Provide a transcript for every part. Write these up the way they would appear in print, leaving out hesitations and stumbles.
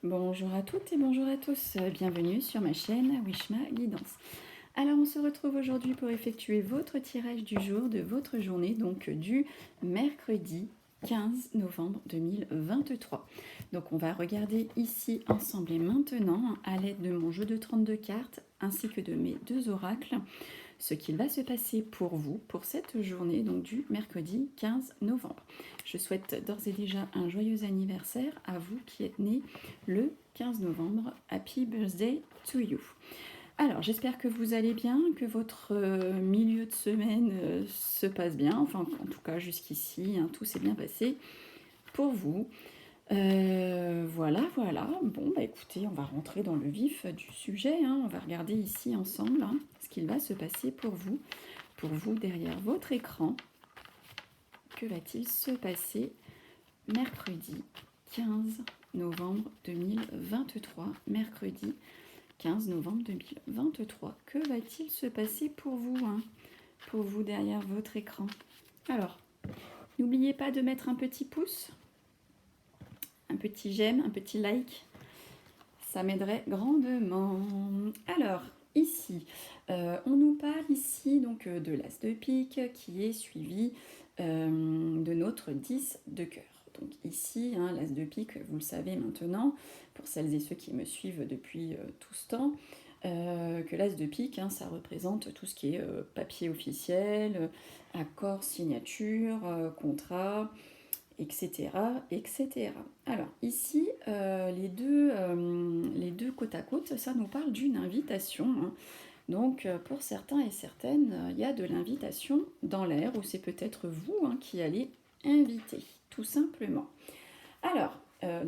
Bonjour à toutes et bonjour à tous, bienvenue sur ma chaîne Wishma Guidance. Alors on se retrouve aujourd'hui pour effectuer votre tirage du jour de votre journée, donc du mercredi 15 novembre 2023. Donc on va regarder ici ensemble et maintenant à l'aide de mon jeu de 32 cartes ainsi que de mes deux oracles ce qu'il va se passer pour vous pour cette journée donc du mercredi 15 novembre. Je souhaite d'ores et déjà un joyeux anniversaire à vous qui êtes nés le 15 novembre. Happy birthday to you. Alors j'espère que vous allez bien, que votre milieu de semaine se passe bien, enfin en tout cas jusqu'ici, hein, tout s'est bien passé pour vous. Voilà. Bon, bah écoutez, on va rentrer dans le vif du sujet, hein. On va regarder ici ensemble hein, ce qu'il va se passer pour vous derrière votre écran. Que va-t-il se passer mercredi 15 novembre 2023, mercredi 15 novembre 2023. Que va-t-il se passer pour vous, hein, pour vous derrière votre écran? Alors, n'oubliez pas de mettre un petit pouce, un petit j'aime, un petit like. Ça m'aiderait grandement. Alors, ici, on nous parle ici donc de l'as de pique qui est suivi de notre 10 de cœur. Donc ici, hein, l'as de pique, vous le savez maintenant, pour celles et ceux qui me suivent depuis tout ce temps, que l'as de pique, hein, ça représente tout ce qui est papier officiel, accord, signature, contrat, etc. Alors ici, les deux côte à côte, ça nous parle d'une invitation, hein. Donc pour certains et certaines, il y a de l'invitation dans l'air, ou c'est peut-être vous hein, qui allez inviter, tout simplement. Alors,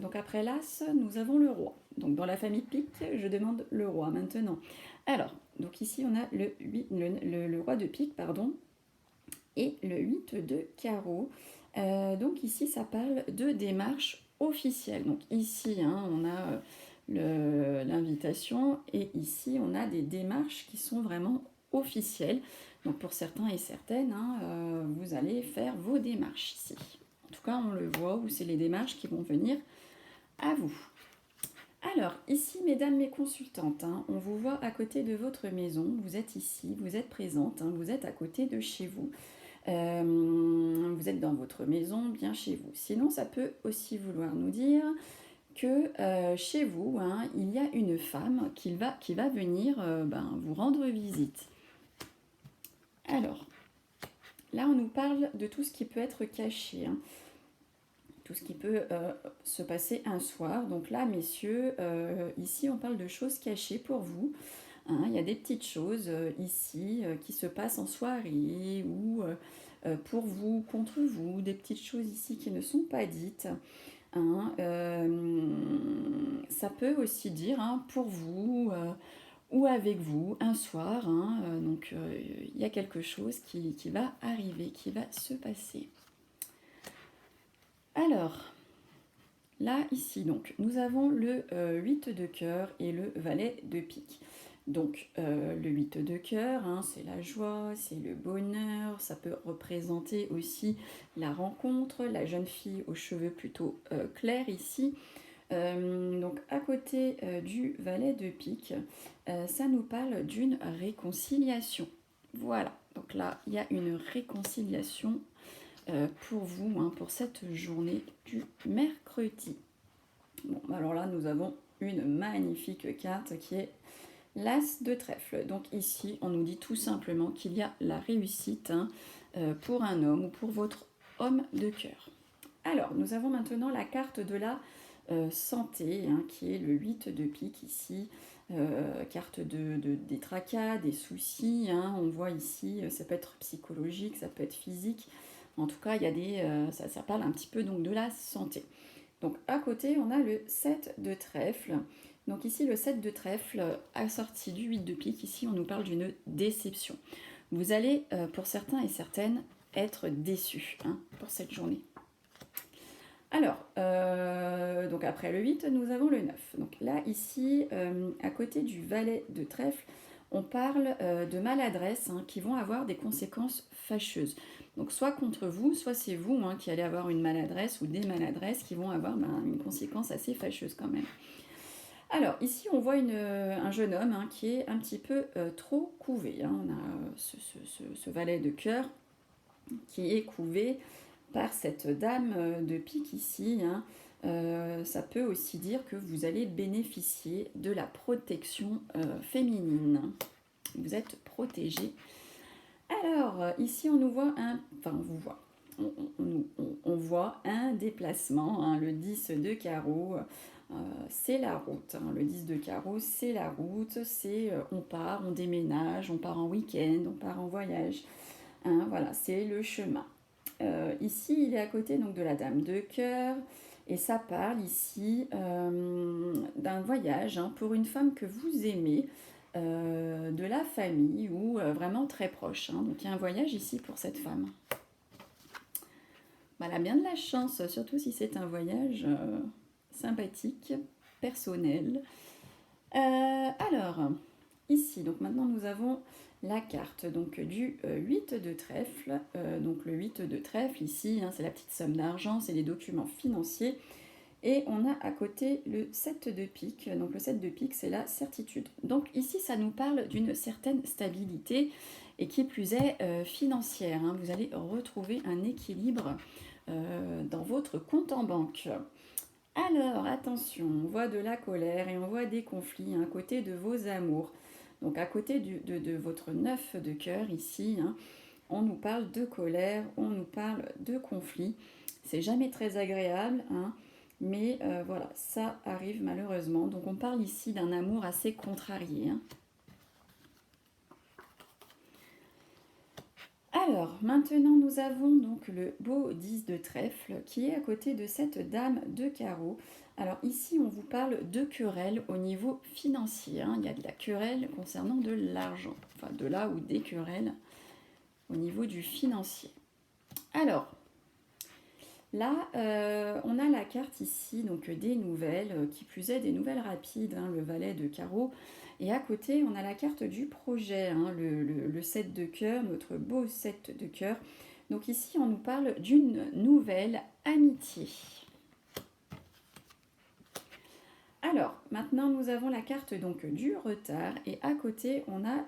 donc après l'As, nous avons le roi. Donc dans la famille pique, je demande le roi maintenant. Alors, donc ici on a le roi de pique, pardon, et le 8 de carreau. Donc ici, ça parle de démarche officielle. Donc ici, hein, on a l'invitation et ici, on a des démarches qui sont vraiment officielles. Donc pour certains et certaines, hein, vous allez faire vos démarches ici. En tout cas, on le voit où c'est les démarches qui vont venir à vous. Alors, ici, mesdames mes consultantes, hein, on vous voit à côté de votre maison, vous êtes ici, vous êtes présente, hein, vous êtes à côté de chez vous. Vous êtes dans votre maison, bien chez vous. Sinon, ça peut aussi vouloir nous dire que chez vous, hein, il y a une femme qui va venir vous rendre visite. Alors, là, on nous parle de tout ce qui peut être caché, hein, tout ce qui peut se passer un soir. Donc là, messieurs, ici, on parle de choses cachées pour vous. Hein, il y a des petites choses ici qui se passent en soirée ou pour vous, contre vous, des petites choses ici qui ne sont pas dites. Hein, ça peut aussi dire hein, pour vous ou avec vous un soir. Hein, donc il y a quelque chose qui va arriver, qui va se passer. Alors, là, ici, donc, nous avons le 8 de cœur et le valet de pique. Donc, le 8 de cœur, hein, c'est la joie, c'est le bonheur, ça peut représenter aussi la rencontre, la jeune fille aux cheveux plutôt clairs ici. Donc, à côté du valet de pique, ça nous parle d'une réconciliation. Voilà, donc là, il y a une réconciliation pour vous, hein, pour cette journée du mercredi. Bon, alors là, nous avons une magnifique carte qui est l'As de trèfle. Donc ici, on nous dit tout simplement qu'il y a la réussite hein, pour un homme ou pour votre homme de cœur. Alors, nous avons maintenant la carte de la santé, hein, qui est le 8 de pique ici. Carte des tracas, des soucis. Hein, on voit ici, ça peut être psychologique, ça peut être physique. En tout cas, il y a ça parle un petit peu donc, de la santé. Donc à côté, on a le 7 de trèfle. Donc ici, le 7 de trèfle assorti du 8 de pique. Ici, on nous parle d'une déception. Vous allez, pour certains et certaines, être déçus hein, pour cette journée. Alors, donc après le 8, nous avons le 9. Donc là, ici, à côté du valet de trèfle, on parle de maladresses hein, qui vont avoir des conséquences fâcheuses. Donc soit contre vous, soit c'est vous hein, qui allez avoir une maladresse ou des maladresses qui vont avoir une conséquence assez fâcheuse quand même. Alors ici on voit un jeune homme hein, qui est un petit peu trop couvé. Hein. On a ce valet de cœur qui est couvé par cette dame de pique ici. Hein. Ça peut aussi dire que vous allez bénéficier de la protection féminine. Vous êtes protégé. Alors, ici, on nous voit on voit un déplacement, hein, le 10 de carreau, c'est la route. Hein, le 10 de carreau, c'est la route, c'est on part, on déménage, on part en week-end, on part en voyage. Hein, voilà, c'est le chemin. Ici, il est à côté donc, de la dame de cœur. Et ça parle ici d'un voyage hein, pour une femme que vous aimez, de la famille ou vraiment très proche. Hein. Donc il y a un voyage ici pour cette femme. Elle a bien de la chance, surtout si c'est un voyage sympathique, personnel. Alors, ici, donc maintenant nous avons la carte donc, du 8 de trèfle. Donc le 8 de trèfle ici, hein, c'est la petite somme d'argent, c'est les documents financiers. Et on a à côté le 7 de pique. Donc le 7 de pique, c'est la certitude. Donc ici, ça nous parle d'une certaine stabilité et qui plus est financière. Hein. Vous allez retrouver un équilibre dans votre compte en banque. Alors, attention, on voit de la colère et on voit des conflits à côté de vos amours. Donc à côté de votre 9 de cœur ici, hein, on nous parle de colère, on nous parle de conflits. C'est jamais très agréable, hein. Mais voilà, ça arrive malheureusement. Donc on parle ici d'un amour assez contrarié. Hein. Alors, maintenant nous avons donc le beau 10 de trèfle qui est à côté de cette dame de carreau. Alors ici, on vous parle de querelle au niveau financier. Hein. Il y a de la querelle concernant de l'argent. Enfin, de là ou des querelles au niveau du financier. Alors, là, on a la carte ici, donc des nouvelles, qui plus est des nouvelles rapides, hein, le valet de carreau. Et à côté, on a la carte du projet, hein, le 7 de cœur, notre beau 7 de cœur. Donc ici, on nous parle d'une nouvelle amitié. Alors, maintenant, nous avons la carte donc, du retard. Et à côté, on a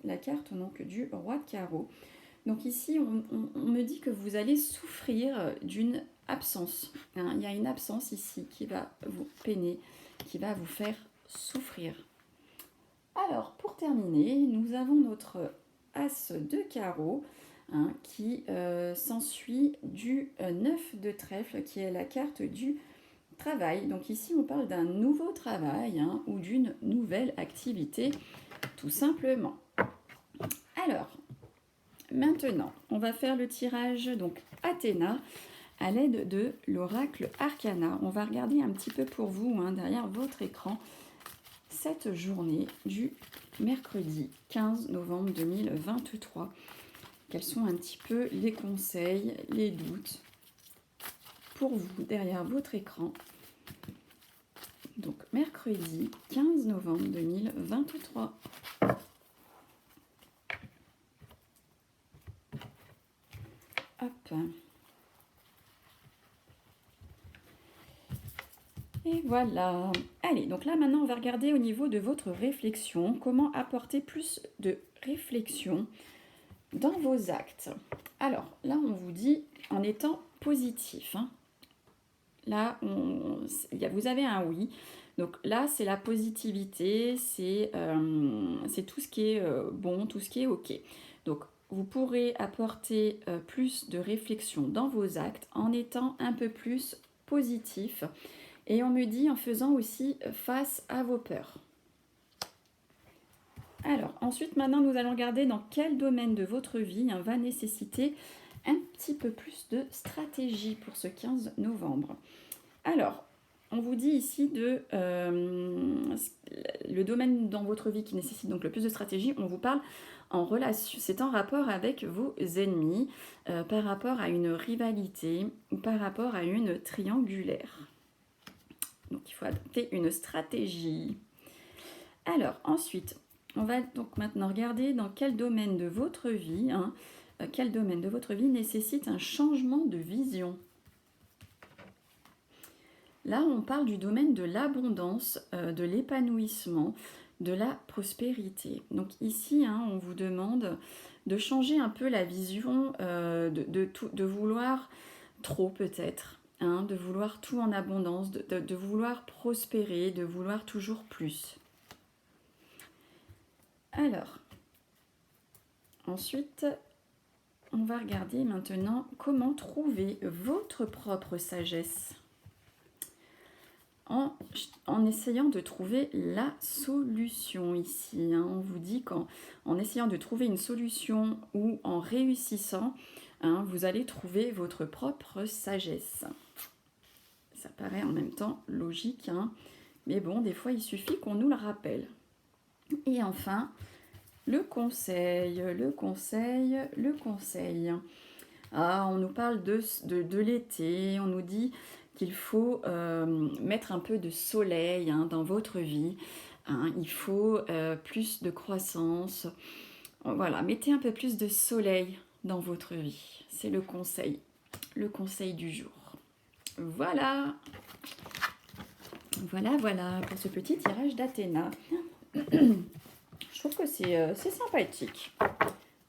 la carte donc, du roi de carreau. Donc ici, on me dit que vous allez souffrir d'une absence. Hein. Il y a une absence ici qui va vous peiner, qui va vous faire souffrir. Alors, pour terminer, nous avons notre as de carreau hein, qui s'ensuit du 9 de trèfle, qui est la carte du travail. Donc ici, on parle d'un nouveau travail hein, ou d'une nouvelle activité, tout simplement. Alors, maintenant, on va faire le tirage donc Athéna à l'aide de l'oracle Arcana. On va regarder un petit peu pour vous, hein, derrière votre écran, cette journée du mercredi 15 novembre 2023. Quels sont un petit peu les conseils, les doutes pour vous derrière votre écran. Donc mercredi 15 novembre 2023. Hop. Et voilà. Allez, donc là maintenant on va regarder au niveau de votre réflexion, comment apporter plus de réflexion dans vos actes. Alors là on vous dit en étant positif. Hein. Là vous avez un oui. Donc là c'est la positivité, c'est tout ce qui est bon, tout ce qui est ok. Donc vous pourrez apporter plus de réflexion dans vos actes en étant un peu plus positif. Et on me dit en faisant aussi face à vos peurs. Alors, ensuite, maintenant, nous allons regarder dans quel domaine de votre vie hein, va nécessiter un petit peu plus de stratégie pour ce 15 novembre. Alors, on vous dit ici le domaine dans votre vie qui nécessite donc le plus de stratégie, on vous parle en relation, c'est en rapport avec vos ennemis, par rapport à une rivalité ou par rapport à une triangulaire. Donc il faut adopter une stratégie. Alors ensuite, on va donc maintenant regarder dans quel domaine de votre vie hein, quel domaine de votre vie nécessite un changement de vision? Là, on parle du domaine de l'abondance, de l'épanouissement, de la prospérité. Donc ici, hein, on vous demande de changer un peu la vision, de vouloir trop peut-être, hein, de vouloir tout en abondance, de vouloir prospérer, de vouloir toujours plus. Alors, ensuite, on va regarder maintenant comment trouver votre propre sagesse. En essayant de trouver la solution ici. Hein. On vous dit qu'en essayant de trouver une solution ou en réussissant, hein, vous allez trouver votre propre sagesse. Ça paraît en même temps logique, hein, mais bon, des fois, il suffit qu'on nous le rappelle. Et enfin, le conseil. Ah, on nous parle de l'été, on nous dit qu'il faut mettre un peu de soleil, hein, dans votre vie. Hein, il faut plus de croissance. Voilà, mettez un peu plus de soleil dans votre vie. C'est le conseil du jour. Voilà. Voilà pour ce petit tirage d'Athéna. Je trouve que c'est sympathique.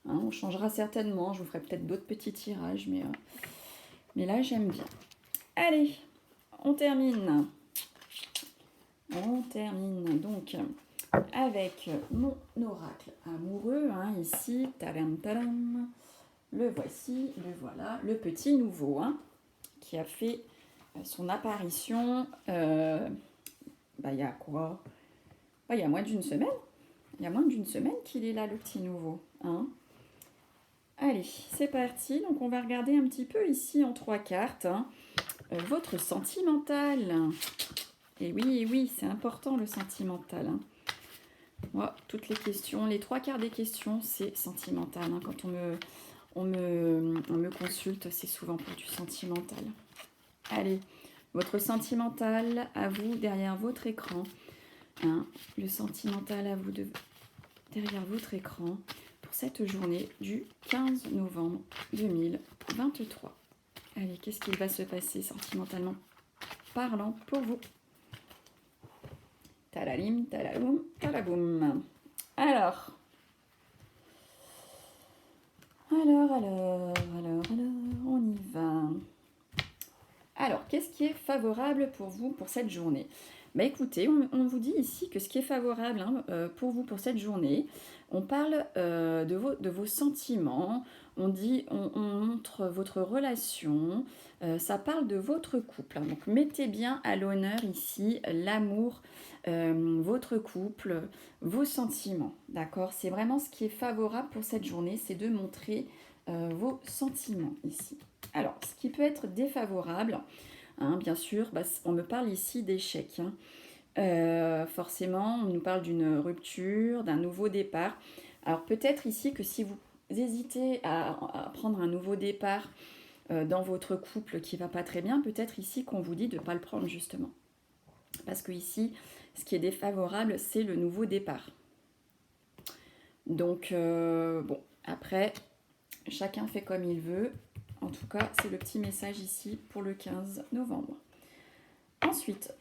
Hein, on changera certainement, je vous ferai peut-être d'autres petits tirages, mais là j'aime bien. Allez, on termine. On termine donc avec mon oracle amoureux, hein, ici, taram, taram. Le voici, le voilà, le petit nouveau, hein, qui a fait son apparition, il y a quoi? Il y a moins d'une semaine. Il y a moins d'une semaine qu'il est là, le petit nouveau, hein. Allez, c'est parti. Donc, on va regarder un petit peu ici en 3 cartes, hein, votre sentimental. Et oui, c'est important le sentimental. Hein. Moi, toutes les questions, les 3 quarts des questions, c'est sentimental. Hein. Quand on me consulte, c'est souvent pour du sentimental. Allez, votre sentimental à vous derrière votre écran. Hein, le sentimental à vous derrière votre écran pour cette journée du 15 novembre 2023. Allez, qu'est-ce qu'il va se passer sentimentalement parlant pour vous? Talalim, talaboum, talaboum. Alors, on y va. Alors, qu'est-ce qui est favorable pour vous pour cette journée? Écoutez, on vous dit ici que ce qui est favorable, hein, pour vous pour cette journée, on parle de vos sentiments, on montre votre relation, ça parle de votre couple. Hein. Donc mettez bien à l'honneur ici l'amour, votre couple, vos sentiments. D'accord? C'est vraiment ce qui est favorable pour cette journée, c'est de montrer vos sentiments ici. Alors, ce qui peut être défavorable, hein, bien sûr, on me parle ici d'échec. Hein. Forcément, on nous parle d'une rupture, d'un nouveau départ. Alors, peut-être ici que si vous hésitez à prendre un nouveau départ dans votre couple qui ne va pas très bien, peut-être ici qu'on vous dit de ne pas le prendre justement. Parce que ici, ce qui est défavorable, c'est le nouveau départ. Donc, bon, après, chacun fait comme il veut. En tout cas, c'est le petit message ici pour le 15 novembre. Ensuite,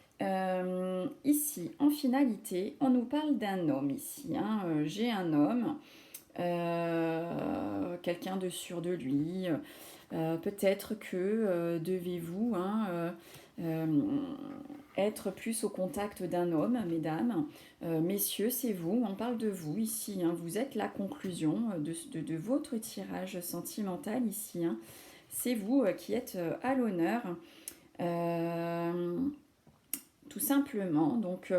ici, en finalité, on nous parle d'un homme ici. Hein. J'ai un homme, quelqu'un de sûr de lui. Peut-être que devez-vous être plus au contact d'un homme, mesdames. Messieurs, c'est vous, on parle de vous ici. Hein. Vous êtes la conclusion de votre tirage sentimental ici. Hein. C'est vous qui êtes à l'honneur, tout simplement. Donc,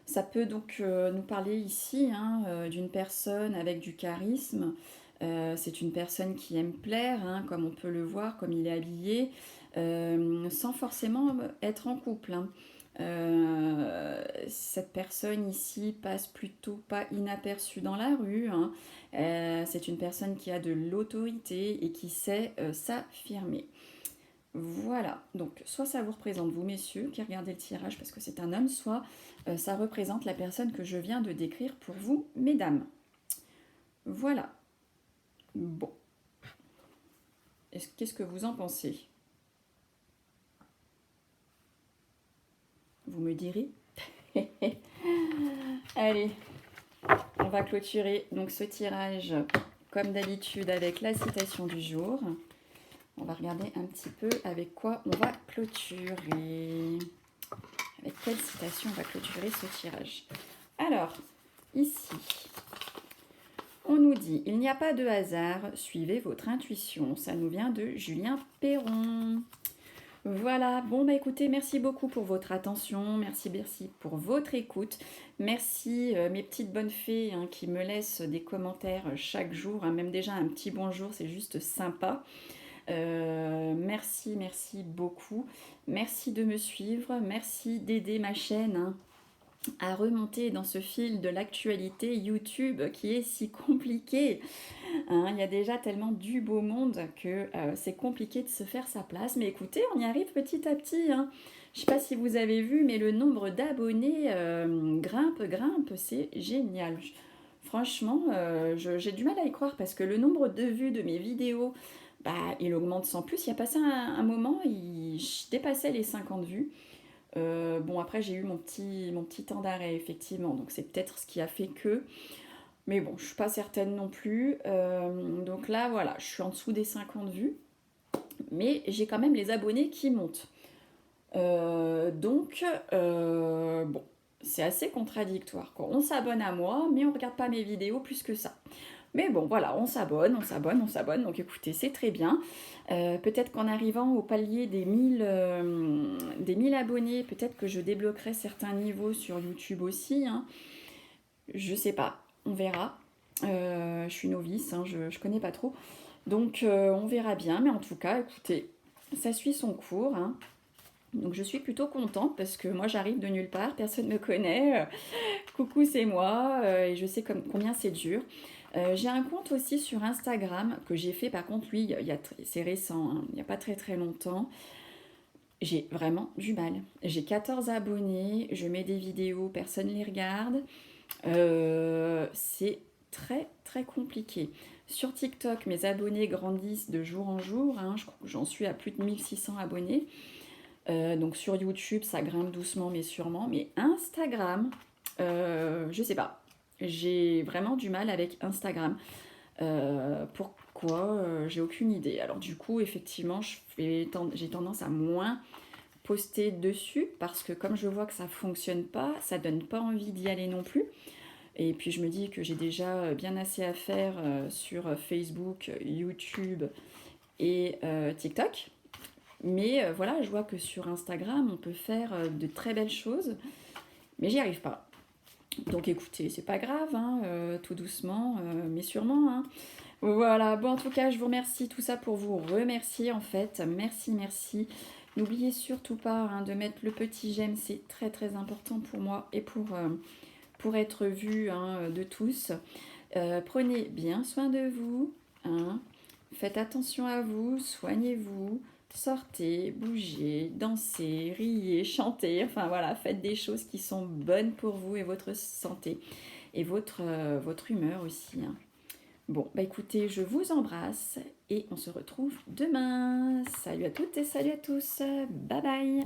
ça peut donc nous parler ici, hein, d'une personne avec du charisme. C'est une personne qui aime plaire, hein, comme on peut le voir, comme il est habillé, sans forcément être en couple. Hein. Cette personne ici passe plutôt pas inaperçue dans la rue. Hein. C'est une personne qui a de l'autorité et qui sait s'affirmer. Voilà, donc soit ça vous représente vous messieurs qui regardez le tirage parce que c'est un homme, soit ça représente la personne que je viens de décrire pour vous mesdames. Voilà. Bon. Qu'est-ce que vous en pensez? Vous me direz. Allez, on va clôturer donc ce tirage comme d'habitude avec la citation du jour. On va regarder un petit peu avec quoi on va clôturer. Avec quelle citation on va clôturer ce tirage? Alors, ici, on nous dit « Il n'y a pas de hasard, suivez votre intuition ». Ça nous vient de Julien Perron. Voilà, bon bah écoutez, merci beaucoup pour votre attention, merci pour votre écoute, merci mes petites bonnes fées hein, qui me laissent des commentaires chaque jour, hein, même déjà un petit bonjour, c'est juste sympa. Merci beaucoup, merci de me suivre, merci d'aider ma chaîne hein, à remonter dans ce fil de l'actualité YouTube qui est si compliqué. Hein, il y a déjà tellement du beau monde que c'est compliqué de se faire sa place. Mais écoutez, on y arrive petit à petit. Hein. Je ne sais pas si vous avez vu, mais le nombre d'abonnés grimpe, c'est génial. Franchement, j'ai du mal à y croire parce que le nombre de vues de mes vidéos, bah, il augmente sans plus. Il y a passé un moment, il dépassait les 50 vues. Bon, après, j'ai eu mon petit temps d'arrêt, effectivement. Donc, c'est peut-être ce qui a fait que... Mais bon, je suis pas certaine non plus. Donc là, voilà, je suis en dessous des 50 vues. Mais j'ai quand même les abonnés qui montent. Bon, c'est assez contradictoire, quoi. On s'abonne à moi, mais on regarde pas mes vidéos plus que ça. Mais bon, voilà, on s'abonne. Donc écoutez, c'est très bien. Peut-être qu'en arrivant au palier des 1000 abonnés, peut-être que je débloquerai certains niveaux sur YouTube aussi. Hein. Je sais pas, on verra. Je suis novice, hein, je connais pas trop. Donc on verra bien. Mais en tout cas, écoutez, ça suit son cours. Hein. Donc je suis plutôt contente parce que moi j'arrive de nulle part, personne ne me connaît. Coucou, c'est moi et je sais combien c'est dur. J'ai un compte aussi sur Instagram que j'ai fait, par contre lui c'est récent, hein, il n'y a pas très longtemps. J'ai vraiment du mal. J'ai 14 abonnés, je mets des vidéos, personne ne les regarde. C'est très compliqué. Sur TikTok, mes abonnés grandissent de jour en jour. Hein, j'en suis à plus de 1600 abonnés. Donc sur YouTube, ça grimpe doucement mais sûrement. Mais Instagram, je sais pas. J'ai vraiment du mal avec Instagram. Pourquoi j'ai aucune idée. Alors du coup, effectivement, j'ai tendance à moins poster dessus parce que comme je vois que ça fonctionne pas, ça donne pas envie d'y aller non plus. Et puis je me dis que j'ai déjà bien assez à faire sur Facebook, YouTube et TikTok. Mais voilà, je vois que sur Instagram, on peut faire de très belles choses, mais j'y arrive pas. Donc écoutez, c'est pas grave, hein, tout doucement, mais sûrement. Hein. Voilà, bon en tout cas, je vous remercie, tout ça pour vous remercier en fait. Merci. N'oubliez surtout pas hein, de mettre le petit j'aime, c'est très important pour moi et pour être vu hein, de tous. Prenez bien soin de vous, hein. Faites attention à vous, soignez-vous, sortez, bougez, dansez, riez, chantez, enfin voilà, faites des choses qui sont bonnes pour vous et votre santé et votre humeur aussi. Hein. Bon, bah écoutez, je vous embrasse et on se retrouve demain. Salut à toutes et salut à tous. Bye bye.